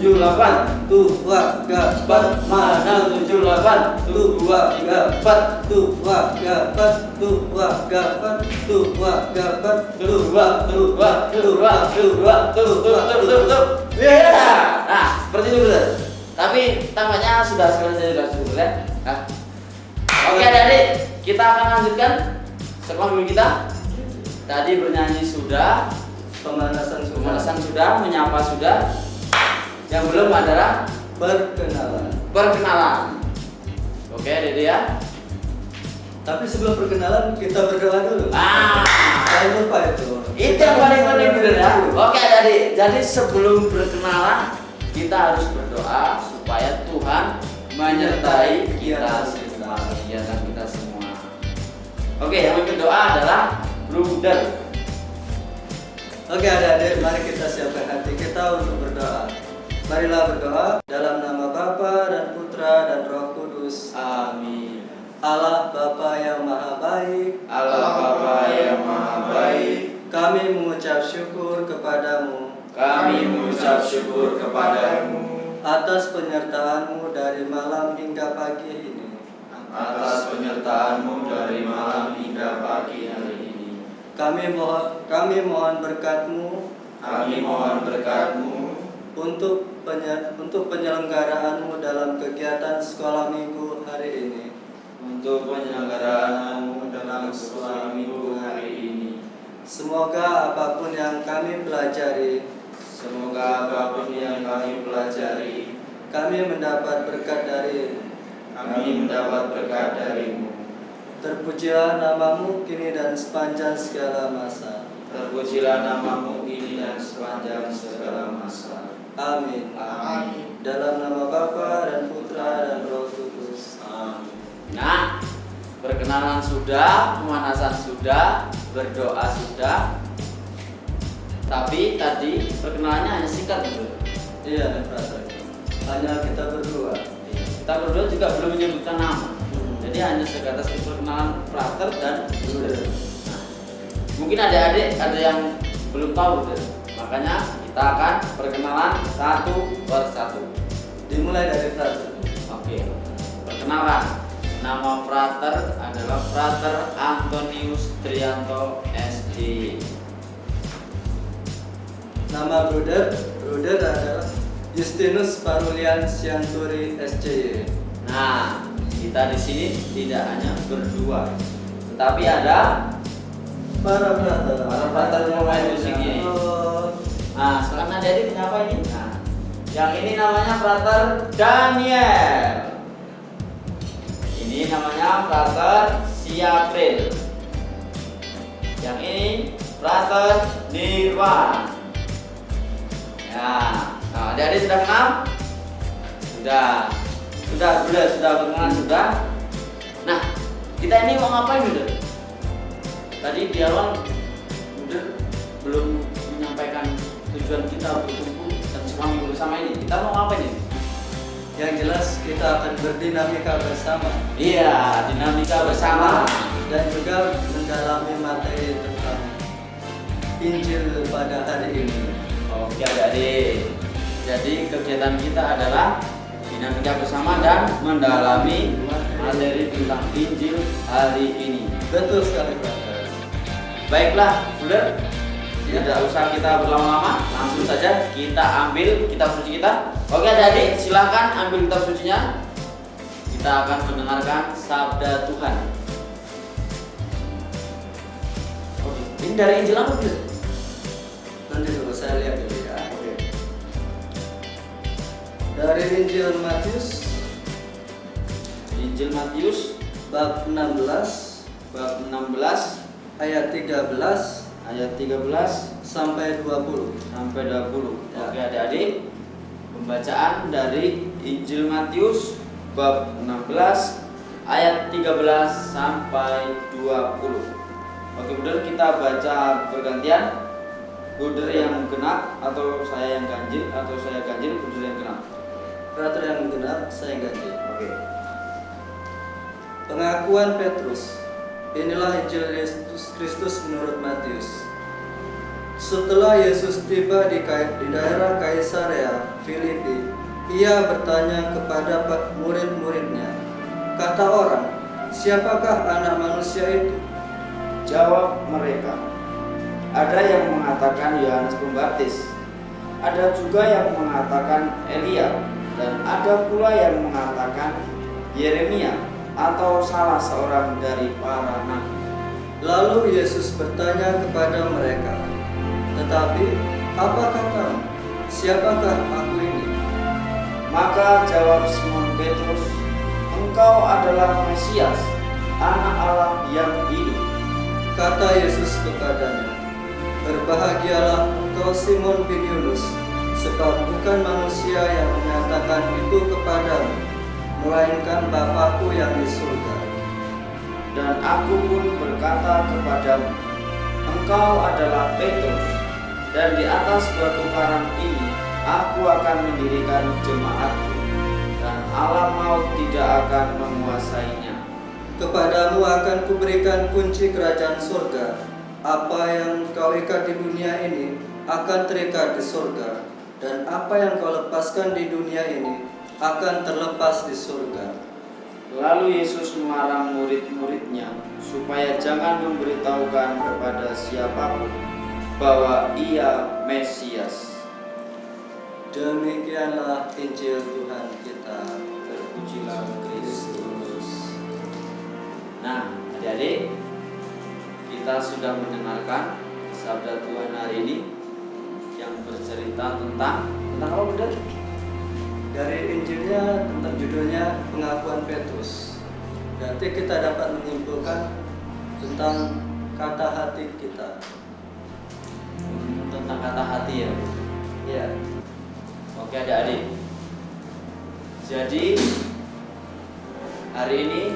78 Tua gapat mana 78 Tua gapat Tua gapat Tua gapat Tua gapat Nah, seperti itu brother. Tapi tampaknya sudah selesai cukup ya. Nah. Oke adik-adik, kita akan lanjutkan sekolah minggu kita. Tadi bernyanyi sudah, pemanasan sudah, menyapa sudah. Yang belum adalah perkenalan. Oke adik-adik ya. Tapi sebelum perkenalan kita berdoa dulu. Jangan lupa itu. Itu yang paling penting bener ya. Oke adik-adik, jadi sebelum berkenalan kita harus berdoa supaya Tuhan menyertai kita semua, kegiatan kita semua. Oke, yang berdoa adalah bruder. Oke adik-adik, mari kita siapkan hati kita untuk berdoa. Marilah berdoa dalam nama Bapa dan Putra dan Roh Kudus. Amin. Allah Bapa yang Maha Baik, Allah Bapa yang Maha Baik, kami mengucap syukur kepadamu. kami mengucap syukur kepadamu Atas penyertaan-Mu dari malam hingga pagi ini. atas penyertaan-Mu dari malam hingga pagi hari ini. Kami mohon berkat-Mu Kami mohon berkat-Mu untuk penyelenggaraan-Mu dalam kegiatan sekolah minggu hari ini. untuk penyelenggaraan-Mu dalam sekolah minggu hari ini. Semoga apapun yang kami pelajari, Semoga apapun yang kami pelajari, kami mendapat berkat kami mendapat berkat dari-Mu. Terpujilah nama-Mu kini dan sepanjang segala masa. Terpujilah nama-Mu kini dan sepanjang segala masa. Amin. Amin. Dalam nama Bapa dan Putra dan Roh Kudus. Perkenalan sudah, pemanasan sudah, berdoa sudah. Tapi tadi perkenalannya hanya singkat gitu. Iya, brother. Hanya kita berdua. Kita berdua juga belum menyebutkan nama. Jadi hanya sebatas perkenalan Frater dan Bruder. Nah, mungkin adik-adik ada yang belum tahu, Bruder. Makanya kita akan perkenalan satu persatu. Dimulai dari Frater. Oke. Perkenalan. Nama Frater adalah Frater Antonius Trianto SJ. Nama Bruder adalah Justinus Parulian Sianturi SCY. Nah, kita di sini tidak hanya berdua, tetapi ada Para Frater yang main musik ini. Nah, sekarang adik siapa ini? Nah, yang ini namanya Frater Daniel. Ini namanya Frater Siapril. Yang ini Frater Nirwan. Ya, nah, adik-adik sudah kenal? Sudah berkenalan sudah. Nah, kita ini mau ngapain Bruder? Tadi di awal Bruder belum menyampaikan tujuan kita berkumpul dan selama bersama ini. Kita mau ngapain ini? Yang jelas kita akan berdinamika bersama. Iya, dinamika bersama Dan juga mendalami materi tentang Injil pada hari ini. Oke adik-adik. Jadi kegiatan kita adalah dinamika bersama dan mendalami materi tentang Injil hari ini. Betul sekali, brother. Baiklah, Bruder. Tidak usah kita berlama-lama, langsung saja kita ambil kitab suci kita. Oke adik-adik, silahkan ambil kitab sucinya. Kita akan mendengarkan sabda Tuhan. Oke, ini dari Injil apa Bruder? Nanti dulu saya lihat dulu ya. Oke. Dari Injil Matius Injil Matius bab 16 ayat 13 sampai 20. Ya. Oke adik-adik, pembacaan dari Injil Matius bab 16 ayat 13 sampai 20. Oke Bruder, kita baca bergantian. Bruder yang genap atau saya yang ganjil, atau saya ganjil, Bruder yang genap. Frater yang genap, saya ganjil. Oke. Pengakuan Petrus. Inilah Injil Yesus Kristus menurut Matius. Setelah Yesus tiba di daerah Kaisarea Filipi, ia bertanya kepada murid-muridnya, kata orang, siapakah anak manusia itu? Jawab mereka, ada yang mengatakan Yohanes Pembaptis, ada juga yang mengatakan Elia, dan ada pula yang mengatakan Yeremia atau salah seorang dari para nabi. Lalu Yesus bertanya kepada mereka, tetapi apa katamu? Siapakah aku ini? Maka jawab Simon Petrus, engkau adalah Mesias, anak Allah yang hidup. Kata Yesus kepadanya, berbahagialah engkau Simon bin Yunus, sebab bukan manusia yang menyatakan itu kepadamu, melainkan Bapa-Ku yang di surga. Dan aku pun berkata kepadamu, engkau adalah Petrus, dan di atas batu karang ini aku akan mendirikan jemaatku, dan alam maut tidak akan menguasainya. Kepadamu akan kuberikan kunci kerajaan surga. Apa yang kau ikat di dunia ini akan terikat di surga, dan apa yang kau lepaskan di dunia ini akan terlepas di surga. Lalu Yesus melarang murid-muridnya supaya jangan memberitahukan kepada siapapun bahwa ia Mesias. Demikianlah Injil Tuhan kita. Terpujilah Kristus. Nah, adik-adik, kita sudah mendengarkan sabda Tuhan hari ini yang bercerita tentang apa Bunda? Dari Injilnya tentang judulnya pengakuan Petrus. Berarti kita dapat menyimpulkan tentang kata hati kita. Tentang kata hati ya. Ya. Oke adik-adik. Jadi hari ini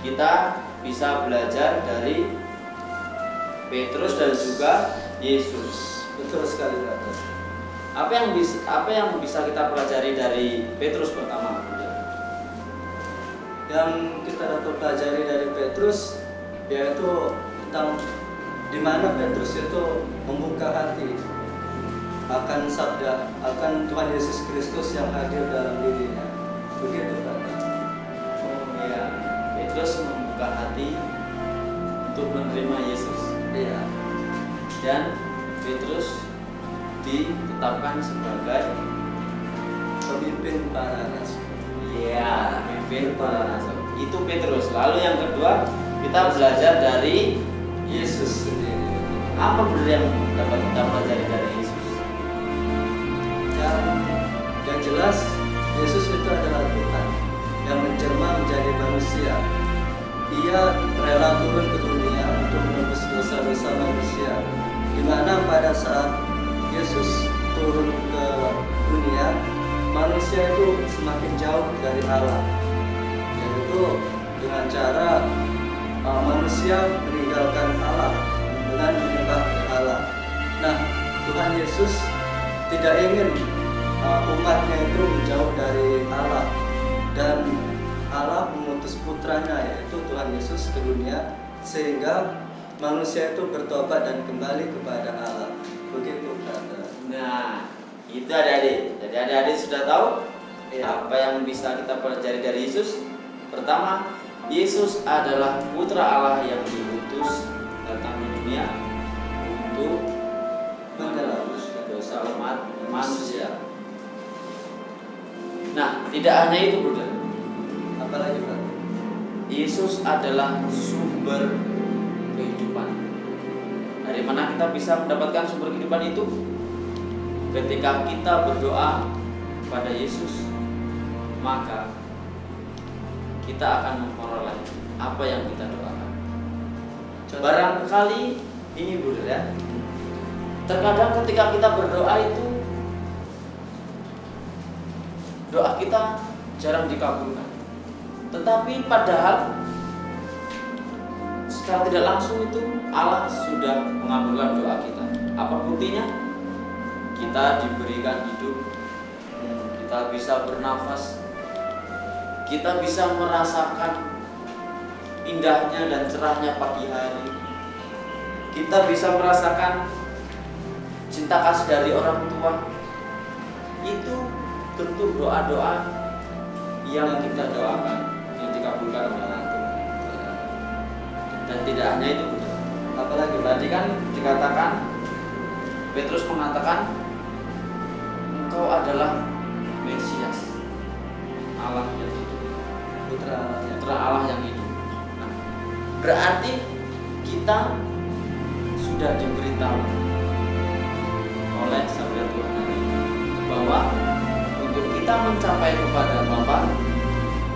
kita bisa belajar dari Petrus dan juga Yesus. Betul sekali, Brother. Apa yang bisa kita pelajari dari Petrus pertama? Yang kita dapat pelajari dari Petrus yaitu tentang di mana Petrus itu membuka hati akan sabda, akan Tuhan Yesus Kristus yang hadir dalam dirinya. Begitu, Brother. Oh ya, Petrus membuka hati untuk menerima Yesus. Iya. Dan Petrus ditetapkan sebagai Pemimpin para rasul. ya pemimpin para rasul. Itu Petrus. Lalu yang kedua kita belajar dari Yesus sendiri. apa yang dapat kita pelajari dari Yesus? Yang jelas Yesus itu adalah Tuhan yang menjelma menjadi manusia. Ia rela turun ke dunia untuk menebus dosa-dosa manusia. Di mana pada saat Yesus turun ke dunia, manusia itu semakin jauh dari Allah, yaitu dengan cara manusia meninggalkan Allah dengan menyembah Allah. Nah, Tuhan Yesus tidak ingin umatnya itu menjauh dari Allah, dan Allah mengutus putranya yaitu Tuhan Yesus ke dunia sehingga manusia itu bertobat dan kembali kepada Allah. Begitu, Brother. Nah, itu adik-adik. Jadi adik-adik sudah tahu Iya. apa yang bisa kita pelajari dari Yesus. Pertama, Yesus adalah putra Allah yang diutus datang di dunia untuk menebus dosa umat manusia. Nah, tidak hanya itu, Brother. Apalagi, Pak? Yesus adalah sumber kehidupan. Dari mana kita bisa mendapatkan sumber kehidupan itu? Ketika kita berdoa kepada Yesus, maka kita akan memperoleh apa yang kita doakan. Barangkali ini, Brother, ya. Terkadang ketika kita berdoa itu doa kita jarang dikabulkan. Tetapi padahal secara tidak langsung itu Allah sudah mengabulkan doa kita. Apa buktinya? Kita diberikan hidup, kita bisa bernafas, kita bisa merasakan indahnya dan cerahnya pagi hari. Kita bisa merasakan cinta kasih dari orang tua. Itu tentu doa-doa yang kita doakan yang dikabulkan oleh Tuhan. Dan tidak hanya itu, apalagi tadi kan dikatakan, Petrus mengatakan engkau adalah Mesias, Allah yang hidup, putra Allah yang hidup. Nah, berarti kita sudah diberitahu oleh sabda Tuhan hari ini bahwa untuk kita mencapai kepada Bapa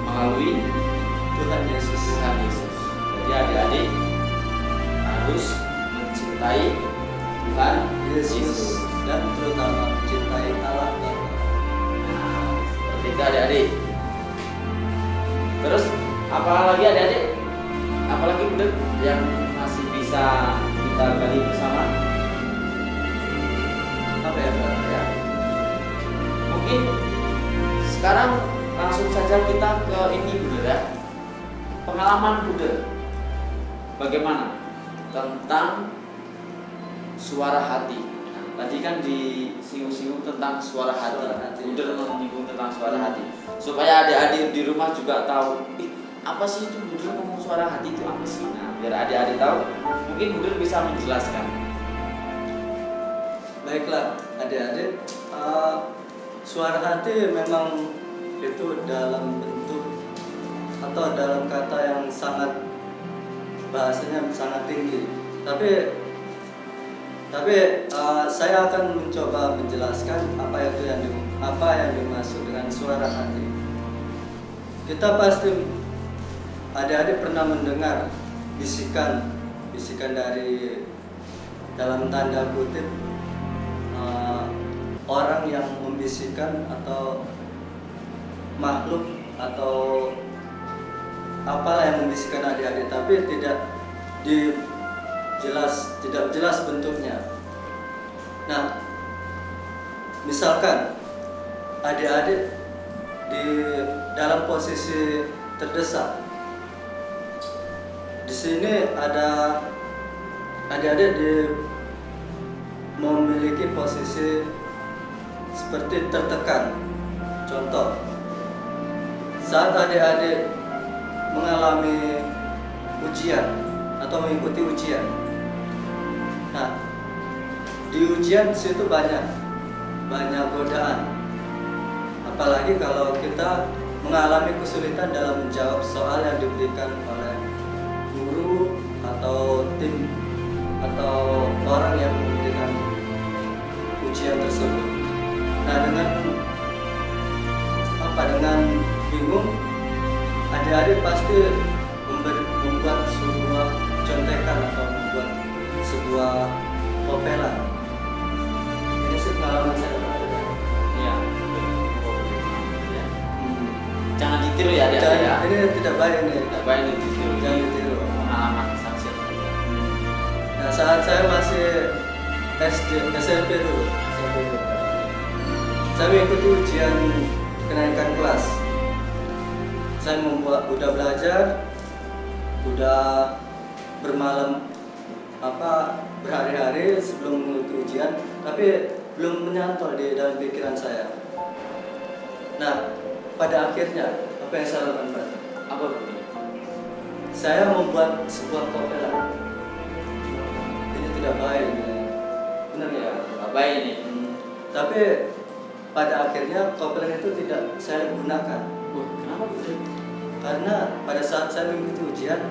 melalui Tuhan Yesus. Jadi adik-adik harus mencintai Tuhan Yesus dan terutama mencintai Allah. Nah, seperti itu adik-adik. Terus apalagi adik-adik? Apalagi Bud yang masih bisa kita gali bersama? Apa ya, Pak? Ya. Mungkin sekarang langsung saja kita ke ini, Bud, ya. Pengalaman Bud bagaimana tentang suara hati. Nah, tadi kan disinggung-singgung tentang suara hati. Bud menyinggung tentang suara hati supaya adik-adik di rumah juga tahu apa sih itu Bud ngomong suara hati itu apa sih. Nah, biar adik-adik tahu, mungkin Bud bisa menjelaskan. Baiklah, adik-adik, suara hati memang itu dalam bentuk atau dalam kata yang sangat bahasanya sangat tinggi. Tapi saya akan mencoba menjelaskan apa yang dimaksud dengan suara hati. Kita pasti adik-adik pernah mendengar bisikan dari dalam tanda kutip orang yang membisikkan atau makhluk atau apalah yang membisikkan adik-adik, tapi tidak tidak jelas bentuknya. Nah, misalkan adik-adik di dalam posisi terdesak, di sini ada adik-adik memiliki posisi seperti tertekan. Contoh, saat adik-adik mengalami ujian atau mengikuti ujian. Nah, di ujian situ banyak godaan. Apalagi kalau kita mengalami kesulitan dalam menjawab soal yang diberikan oleh guru atau tim atau orang yang memberikan ujian tersebut. Nah, dengan bingung, adik-adik pasti membuat sebuah contekan atau membuat sebuah popelan. Ini sih pengalaman saya. Iya. Ya. Jangan ditiru ya adik-adik ya. Ini tidak baik nih. Tidak baik ditiru. Jangan ditiru. Pengalaman saksi. Nah, saat saya masih SMP dulu, saya mengikuti ujian kenaikan kelas. Saya udah belajar, udah bermalam berhari-hari sebelum mengikuti ujian, tapi belum menyantol di dalam pikiran saya. Nah, pada akhirnya apa yang saya lakukan, Pak? Apa itu? Saya membuat sebuah popelan. Ini tidak baik, benar ya? Tidak baik ini. Tapi pada akhirnya popelan itu tidak saya gunakan. Kenapa begitu? Karena pada saat saya mengikuti ujian,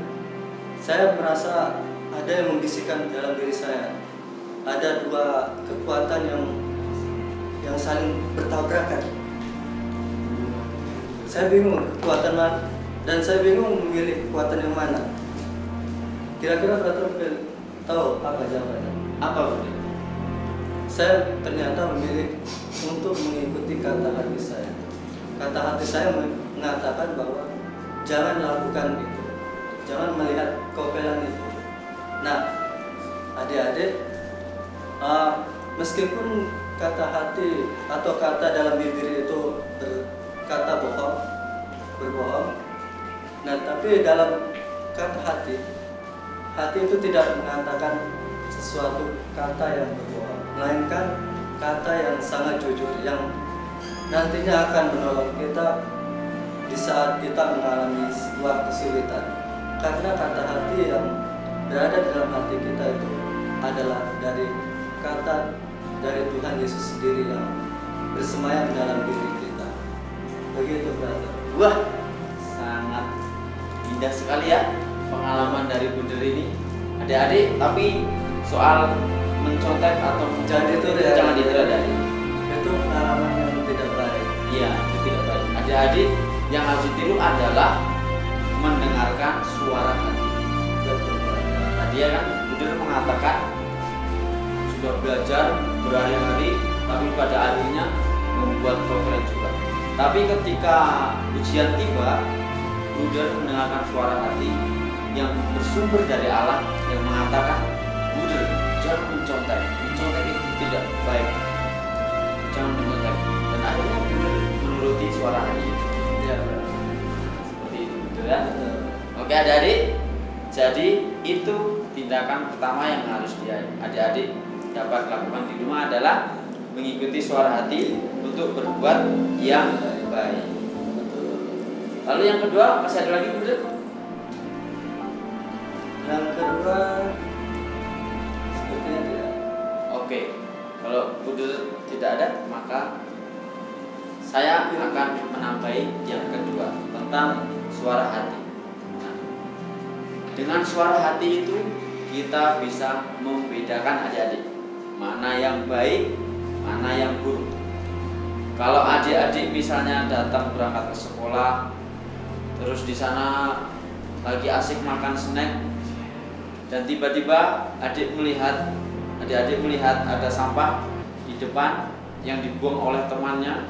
saya merasa ada yang membisikkan dalam diri saya. Ada dua kekuatan yang saling bertabrakan. Saya bingung kekuatan mana, dan saya bingung memilih kekuatan yang mana. Kira-kira Brother tahu apa jawabannya? Apa begitu? Saya ternyata memilih untuk mengikuti kata hati saya. Kata hati saya mengatakan bahwa jangan lakukan itu, jangan melihat popelan itu. Nah, adik-adik, meskipun kata hati atau kata dalam bibir itu berkata berbohong, nah tapi dalam kata hati itu tidak mengatakan sesuatu kata yang berbohong, melainkan kata yang sangat jujur yang nantinya akan menolong kita di saat kita mengalami sebuah kesulitan. Karena kata hati yang berada dalam hati kita itu adalah dari Tuhan Yesus sendiri yang bersemayam dalam diri kita. Begitu, brother. Wah, sangat indah sekali ya pengalaman dari Buder ini. Adik-adik, tapi soal mencontek atau Jangan ditiru ya. jangan ditiru adik-adik. Itu pengalaman yang tidak baik. Iya, itu tidak baik. Adik-adik, yang harus ditiru adalah mendengarkan suara hati. Betul, brother. Tadi ya kan, Buder mengatakan sudah belajar berhari-hari, tapi pada akhirnya membuat popelan juga. Tapi ketika ujian tiba, Buder mendengarkan suara hati yang bersumber dari Allah yang mengatakan, Buder, jangan mencontek. Mencontek itu tidak baik. Jangan mencontek. Dan akhirnya Buder menuruti suara hati itu. Ya, Seperti itu, betul ya? betul. Oke adik-adik, jadi itu tindakan pertama yang harus adik-adik dapat lakukan di rumah adalah mengikuti suara hati untuk berbuat yang baik. Betul. Lalu yang kedua, masih ada lagi Buder? Yang kedua sepertinya tidak. Oke, kalau Buder tidak ada, maka saya akan menambahi yang kedua tentang suara hati. Nah, dengan suara hati itu kita bisa membedakan adik-adik mana yang baik, mana yang buruk. Kalau adik-adik misalnya datang berangkat ke sekolah, terus di sana lagi asik makan snack, dan tiba-tiba adik-adik melihat ada sampah di depan yang dibuang oleh temannya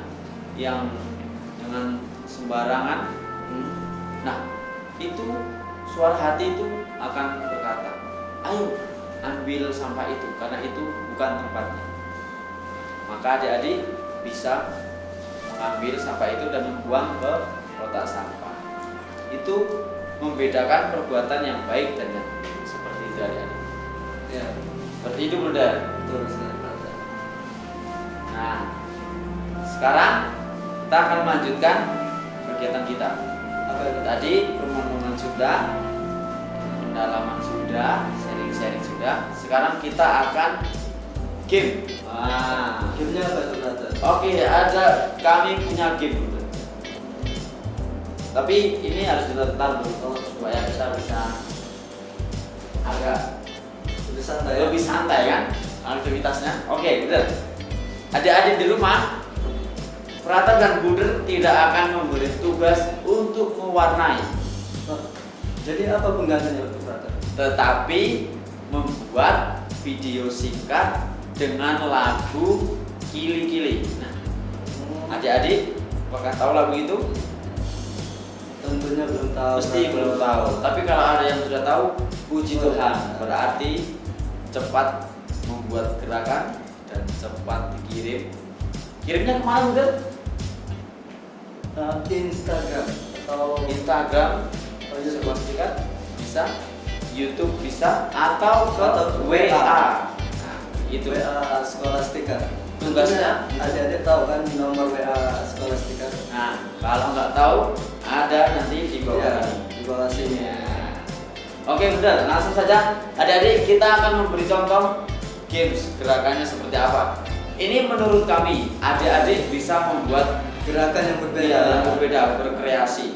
yang dengan sembarangan. Nah, itu suara hati itu akan berkata, ayo ambil sampah itu karena itu bukan tempatnya. Maka adik-adik bisa mengambil sampah itu dan membuang ke kotak sampah. Itu membedakan perbuatan yang baik dan yang buruk. Seperti itu adik-adik. Ya, Seperti itu Bunda. betul sekali, brother. Nah, sekarang kita akan melanjutkan kegiatan kita. Apa itu? Tadi permohonan sudah, pendalaman sudah, sharing-sharing sudah. Sekarang kita akan game. Nah, Gamenya apa itu, brother? oke, kami punya game. Bunda. Tapi ini harus ditentukan dulu supaya kita bisa agak Lebih santai. lebih santai kan aktivitasnya. Oke, bener. Adik-adik di rumah, Frater dan Bunder tidak akan memberi tugas untuk mewarnai, Oh, jadi apa penggantinya untuk brother? tetapi membuat video singkat dengan lagu Kili-Kili. Nah, adik-adik apakah tahu lagu itu? Tentunya belum tahu. Pasti brother. belum tahu. Tapi kalau ada yang sudah tahu, puji Tuhan. Berarti cepat membuat gerakan dan cepat dikirim. Kirimnya kemana Bunda? Instagram atau Instagram, Oh, iya. sebuah singkat bisa, YouTube bisa, atau ke Atau WA. WA. Nah, itu WA Skolastika. Tugasnya? Adik-adik tahu kan nomor WA Skolastika? Nah, kalau nggak tahu ada nanti di bawah Ya, ini. di bawah sini. Oke, benar. Langsung saja, adik-adik kita akan memberi contoh games gerakannya seperti apa. Ini menurut kami, adik-adik bisa membuat Gerakan yang berbeda. yang berbeda, berkreasi.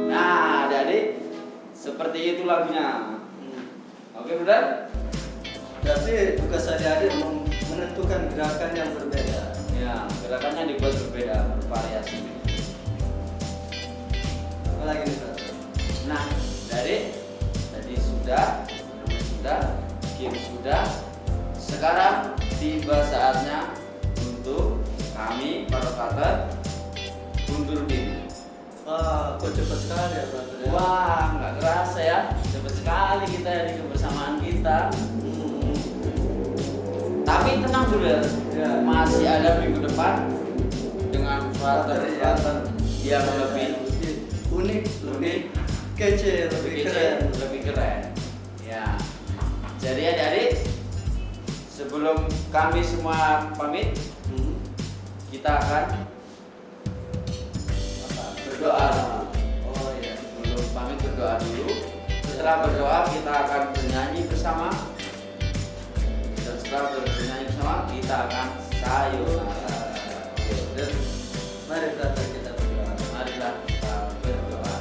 Nah, adik-adik, seperti itu lagunya. Oke, benar? Berarti tugas adik-adik menentukan gerakan yang berbeda. Ya, gerakannya dibuat berbeda, bervariasi. Apa lagi nih, brother? Nah, dari tadi sudah, game sudah. Sekarang tiba saatnya untuk kami para partner undur diri. Wah, kok cepat sekali ya, brother? ya? Wah, nggak kerasa ya, cepat sekali kita di kebersamaan kita. Tapi tenang dulu Ya. masih ada minggu depan dengan partner yang lebih unik, lebih kece, lebih keren. lebih keren. Ya. Jadi adik-adik, sebelum kami semua pamit, Hmm. kita akan Apa? berdoa. Oh iya. Sebelum pamit berdoa dulu. Setelah berdoa kita akan bernyanyi bersama. Dan setelah bernyanyi bersama kita akan sayonara. Oke, dan Mari brother kita berdoa. marilah kita berdoa.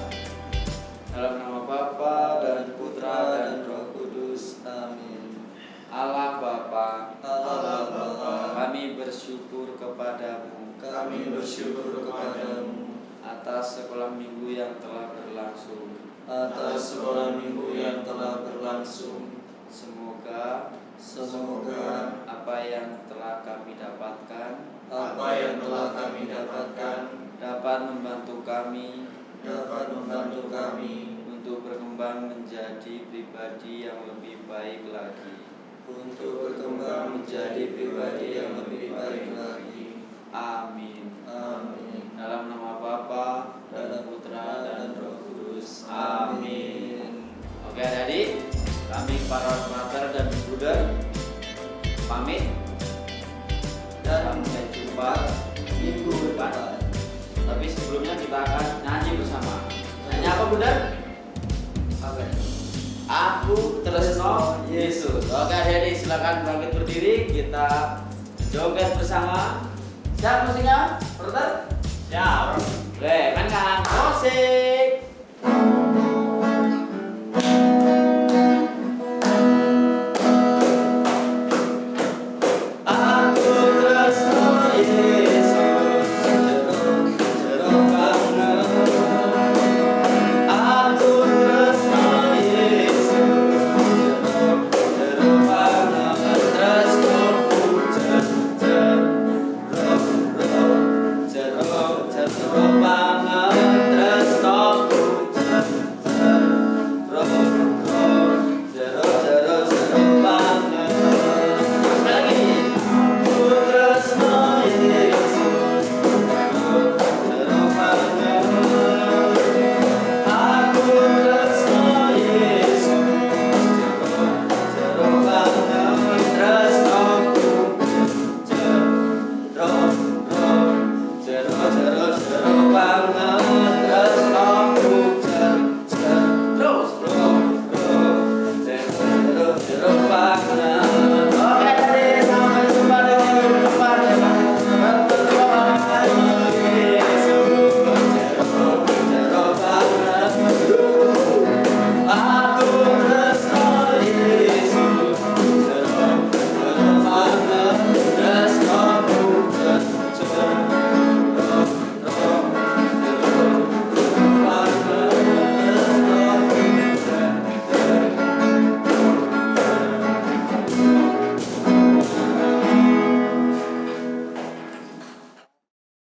Dalam nama Bapa dan Putra dan Roh Kudus. Amin. Allah Bapa, Allah Bapa, kami bersyukur kepadamu kami bersyukur kepadamu atas sekolah minggu yang telah berlangsung. atas sekolah minggu yang telah berlangsung. Semoga Semoga apa yang telah kami dapatkan apa yang telah kami dapatkan dapat membantu kami dapat membantu kami untuk berkembang menjadi pribadi yang lebih baik lagi. untuk berkembang menjadi pribadi yang lebih baik lagi. Amin. Amin. Dalam nama Bapa dan Putra dan Roh Kudus. Amin. Oke adik-adik, kami para brother dan bruder pamit dan sampai jumpa minggu depan. Tapi sebelumnya kita akan nyanyi bersama. Nyanyi apa bunda? Apa? Aku tresno Yesus. Oke adik-adik silakan bangkit berdiri. Kita joget bersama. Siap musiknya? Brother? Siap. Oke, main kan? Musik.